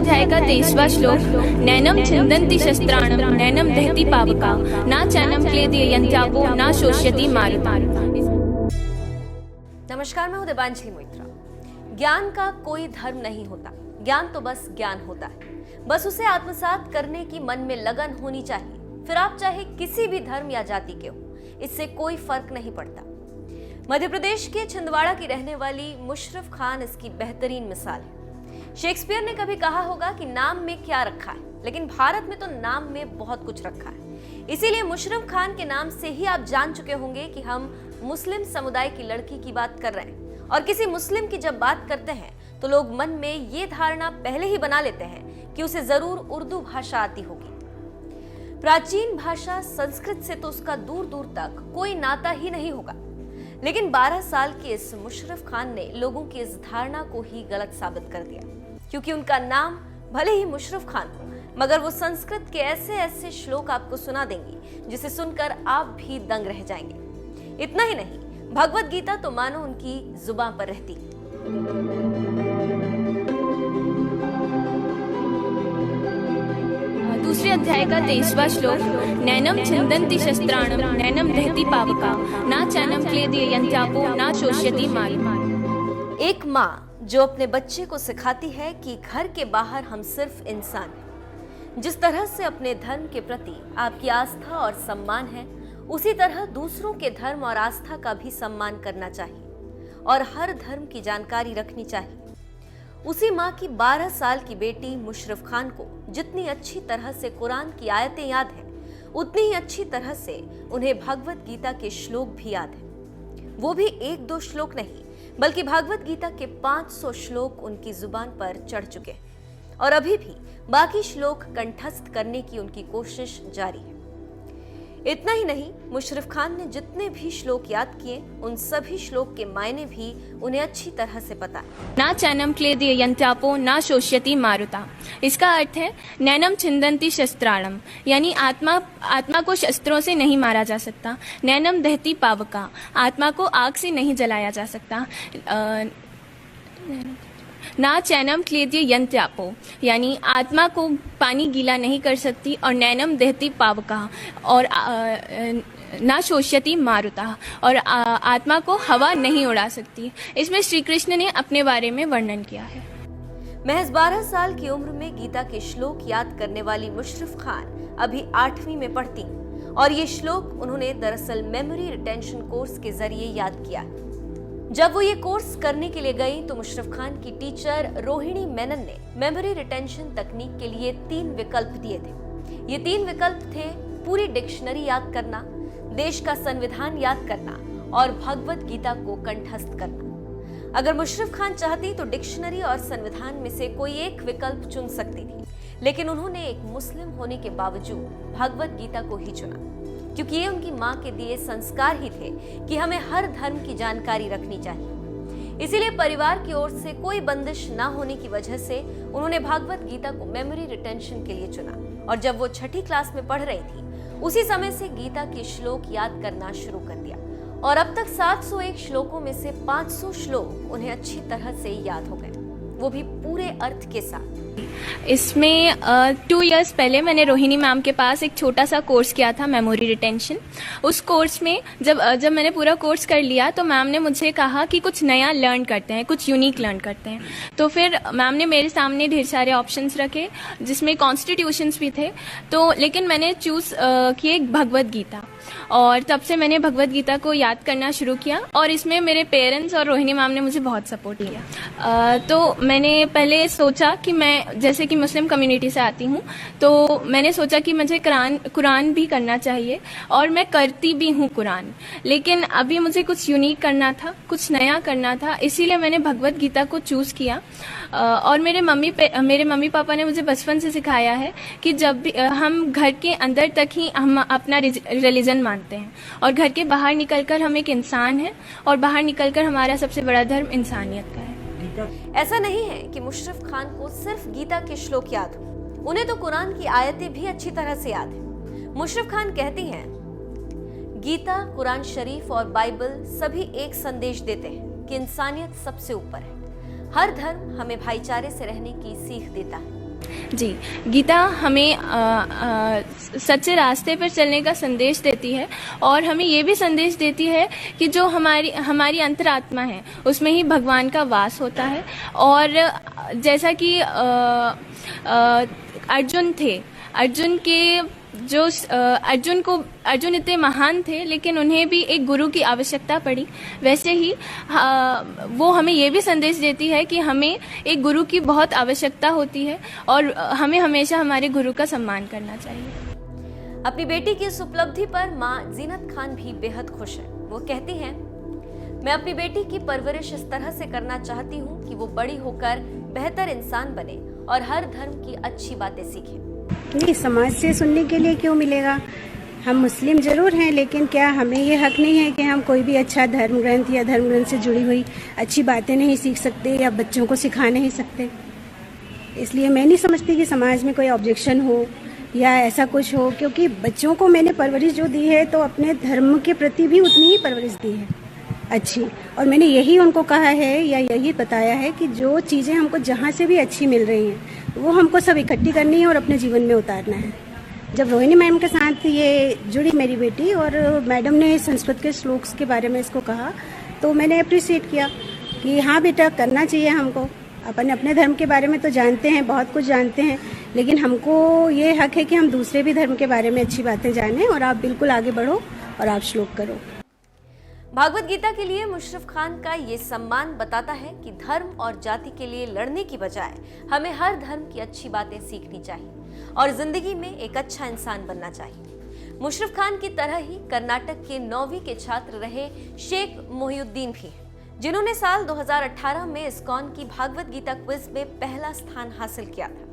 अध्याय का 23वां श्लोक, नैनम छिन्दन्ति शस्त्राणं नैनम दहति पावका न चैनम क्लेदयन्त्यापो न शोष्यति मारुता। नमस्कार, मैं हूं देवांजलि मोइत्रा। ज्ञान का कोई धर्म नहीं होता, ज्ञान तो बस ज्ञान होता है। बस उसे आत्मसात करने की मन में लगन होनी चाहिए। फिर आप चाहे किसी भी धर्म या जाति के हो, इससे कोई फर्क नहीं पड़ता। मध्य प्रदेश के छिंदवाड़ा की रहने वाली मुशर्रफ खान इसकी बेहतरीन मिसाल है। शेक्सपियर ने कभी कहा होगा कि नाम में क्या रखा है, लेकिन भारत में तो नाम में बहुत कुछ रखा है। इसीलिए मुशर्रफ खान के नाम से ही आप जान चुके होंगे कि हम मुस्लिम समुदाय की लड़की की बात कर रहे हैं। और किसी मुस्लिम की जब बात करते हैं तो लोग मन में ये धारणा पहले ही बना लेते हैं कि उसे जरूर उर्दू भाषा आती होगी। प्राचीन भाषा संस्कृत से तो उसका दूर दूर तक कोई नाता ही नहीं होगा। लेकिन 12 साल के इस मुशर्रफ खान ने लोगों की इस धारणा को ही गलत साबित कर दिया, क्योंकि उनका नाम भले ही मुशर्रफ खान हो, मगर वो संस्कृत के ऐसे ऐसे श्लोक आपको सुना देंगी जिसे सुनकर आप भी दंग रह जाएंगे। इतना ही नहीं, भगवत गीता तो मानो उनकी जुबान पर रहती। दूसरे अध्याय का 23वां श्लोक, नैनम छिन्दन्ति शस्त्राणं नैनम दहति पावका न चैनम क्लेदयन्त्यापो न शोष्यति मारुता। एक माँ जो अपने बच्चे को सिखाती है कि घर के बाहर हम सिर्फ इंसान हैं। जिस तरह से अपने धर्म के प्रति आपकी आस्था और सम्मान है, उसी तरह दूसरों के धर्म और आस्था का भी सम्मान करना चाहिए और हर धर्म की जानकारी रखनी चाहिए। उसी माँ की 12 साल की बेटी मुशर्रफ खान को जितनी अच्छी तरह से कुरान की आयतें याद हैं, उतनी ही अच्छी तरह से उन्हें भगवत गीता के श्लोक भी याद हैं। वो भी 1-2 श्लोक नहीं, बल्कि भगवत गीता के 500 श्लोक उनकी जुबान पर चढ़ चुके हैं और अभी भी बाकी श्लोक कंठस्थ करने की उनकी कोशिश जारी है। इतना ही नहीं, मुशर्रफ खान ने जितने भी श्लोक याद किए, उन सभी श्लोक के मायने भी उन्हें अच्छी तरह से पता है। ना चैनम क्लेदयन्त्यापो न शोष्यति मारुता। इसका अर्थ है नैनम छिन्दन्ति शस्त्राणम, यानी आत्मा को शस्त्रों से नहीं मारा जा सकता। नैनम दहति पावका, आत्मा को आग से नहीं जलाया जा सकता। ना चैनम क्लेदयन्त्यापो, यानी आत्मा को पानी गीला नहीं कर सकती। और नैनम दहति पावका, और ना शोष्यति मारुता, और आत्मा को हवा नहीं उड़ा सकती। इसमें श्री कृष्ण ने अपने बारे में वर्णन किया है। महज 12 साल की उम्र में गीता के श्लोक याद करने वाली मुशर्रफ खान अभी 8वीं में पढ़ती, और ये श्लोक उन्होंने दरअसल मेमोरी रिटेंशन कोर्स के जरिए याद किया। जब वो ये कोर्स करने के लिए गई तो मुशर्रफ खान की टीचर रोहिणी मेनन ने मेमोरी रिटेंशन तकनीक के लिए 3 विकल्प दिए थे। ये 3 विकल्प थे: पूरी डिक्शनरी याद करना, देश का संविधान याद करना और भगवत गीता को कंठस्थ करना। अगर मुशर्रफ खान चाहती तो डिक्शनरी और संविधान में से कोई एक विकल्प चुन सकती थी, लेकिन उन्होंने एक मुस्लिम होने के बावजूद भगवत गीता को ही चुना, क्योंकि ये उनकी माँ के दिए संस्कार ही थे कि हमें हर धर्म की जानकारी रखनी चाहिए। इसीलिए परिवार की ओर से कोई बंदिश ना होने की वजह से उन्होंने भगवत गीता को मेमोरी रिटेंशन के लिए चुना। और जब वो 6ठी क्लास में पढ़ रही थी, उसी समय से गीता के श्लोक याद करना शुरू कर दिया, और अब तक 701 श्लोकों में से 500 श्लोक उन्हें अच्छी तरह से याद हो गए, वो भी पूरे अर्थ के साथ। इसमें 2 इयर्स पहले मैंने रोहिणी मैम के पास एक छोटा सा कोर्स किया था, मेमोरी रिटेंशन। उस कोर्स में जब मैंने पूरा कोर्स कर लिया तो मैम ने मुझे कहा कि कुछ नया लर्न करते हैं, कुछ यूनिक लर्न करते हैं। तो फिर मैम ने मेरे सामने ढेर सारे ऑप्शंस रखे, जिसमें कॉन्स्टिट्यूशंस भी थे। तो लेकिन मैंने चूज़ किए भगवत गीता, और तब से मैंने भगवत गीता को याद करना शुरू किया। और इसमें मेरे पेरेंट्स और रोहिणी मैम ने मुझे बहुत सपोर्ट किया। तो मैंने पहले सोचा कि मैं, जैसे कि मुस्लिम कम्युनिटी से आती हूँ, तो मैंने सोचा कि मुझे कुरान भी करना चाहिए, और मैं करती भी हूँ कुरान। लेकिन अभी मुझे कुछ यूनिक करना था, कुछ नया करना था, इसीलिए मैंने भगवत गीता को चूज़ किया। और मेरे मम्मी पापा ने मुझे बचपन से सिखाया है कि जब भी हम घर के अंदर तक ही हम अपना रिलीजन मानते हैं, और घर के बाहर निकलकर हम एक इंसान हैं, और बाहर निकलकर हमारा सबसे बड़ा धर्म इंसानियत का है। ऐसा नहीं है कि मुशर्रफ खान को सिर्फ गीता के श्लोक याद हो, उन्हें तो कुरान की आयतें भी अच्छी तरह से याद है। मुशर्रफ खान कहती हैं, गीता, कुरान शरीफ और बाइबल सभी एक संदेश देते हैं कि इंसानियत सबसे ऊपर है। हर धर्म हमें भाईचारे से रहने की सीख देता है। जी, गीता हमें सच्चे रास्ते पर चलने का संदेश देती है और हमें ये भी संदेश देती है कि जो हमारी अंतरात्मा है उसमें ही भगवान का वास होता है। और जैसा कि अर्जुन थे, अर्जुन इतने महान थे लेकिन उन्हें भी एक गुरु की आवश्यकता पड़ी। वैसे ही वो हमें ये भी संदेश देती है कि हमें एक गुरु की बहुत आवश्यकता होती है और हमें हमेशा हमारे गुरु का सम्मान करना चाहिए। अपनी बेटी की इस उपलब्धि पर मां जीनत खान भी बेहद खुश है। वो कहती हैं, मैं अपनी बेटी की परवरिश इस तरह से करना चाहती हूँ कि वो बड़ी होकर बेहतर इंसान बने और हर धर्म की अच्छी बातें सीखे। नहीं, समाज से सुनने के लिए क्यों मिलेगा? हम मुस्लिम जरूर हैं, लेकिन क्या हमें ये हक नहीं है कि हम कोई भी अच्छा धर्म ग्रंथ या धर्म ग्रंथ से जुड़ी हुई अच्छी बातें नहीं सीख सकते या बच्चों को सिखा नहीं सकते? इसलिए मैं नहीं समझती कि समाज में कोई ऑब्जेक्शन हो या ऐसा कुछ हो, क्योंकि बच्चों को मैंने परवरिश जो दी है तो अपने धर्म के प्रति भी उतनी ही परवरिश दी है अच्छी। और मैंने यही उनको कहा है या यही बताया है कि जो चीज़ें हमको जहाँ से भी अच्छी मिल रही हैं वो हमको सब इकट्ठी करनी है और अपने जीवन में उतारना है। जब रोहिणी मैम के साथ ये जुड़ी मेरी बेटी और मैडम ने संस्कृत के श्लोक्स के बारे में इसको कहा तो मैंने अप्रिशिएट किया कि हाँ बेटा, करना चाहिए हमको। अपन अपने धर्म के बारे में तो जानते हैं, बहुत कुछ जानते हैं, लेकिन हमको ये हक है कि हम दूसरे भी धर्म के बारे में अच्छी बातें जानें। और आप बिल्कुल आगे बढ़ो और आप श्लोक करो। भागवत गीता के लिए मुशर्रफ खान का ये सम्मान बताता है कि धर्म और जाति के लिए लड़ने की बजाय हमें हर धर्म की अच्छी बातें सीखनी चाहिए और जिंदगी में एक अच्छा इंसान बनना चाहिए। मुशर्रफ खान की तरह ही कर्नाटक के 9वीं के छात्र रहे शेख मोहिउद्दीन भी हैं, जिन्होंने साल 2018 में इस्कॉन की भागवत गीता क्विज में पहला स्थान हासिल किया था।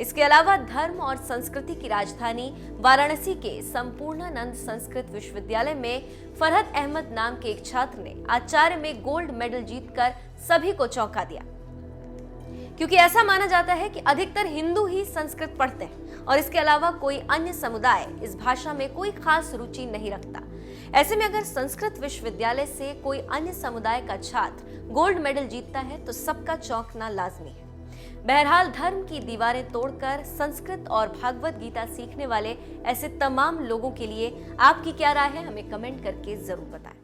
इसके अलावा धर्म और संस्कृति की राजधानी वाराणसी के संपूर्णानंद संस्कृत विश्वविद्यालय में फरहत अहमद नाम के एक छात्र ने आचार्य में गोल्ड मेडल जीतकर सभी को चौंका दिया, क्योंकि ऐसा माना जाता है कि अधिकतर हिंदू ही संस्कृत पढ़ते हैं और इसके अलावा कोई अन्य समुदाय इस भाषा में कोई खास रुचि नहीं रखता। ऐसे में अगर संस्कृत विश्वविद्यालय से कोई अन्य समुदाय का छात्र गोल्ड मेडल जीतता है तो सबका चौंकना लाजमी है। बहरहाल, धर्म की दीवारें तोड़कर संस्कृत और भागवत गीता सीखने वाले ऐसे तमाम लोगों के लिए आपकी क्या राय है, हमें कमेंट करके जरूर बताएं।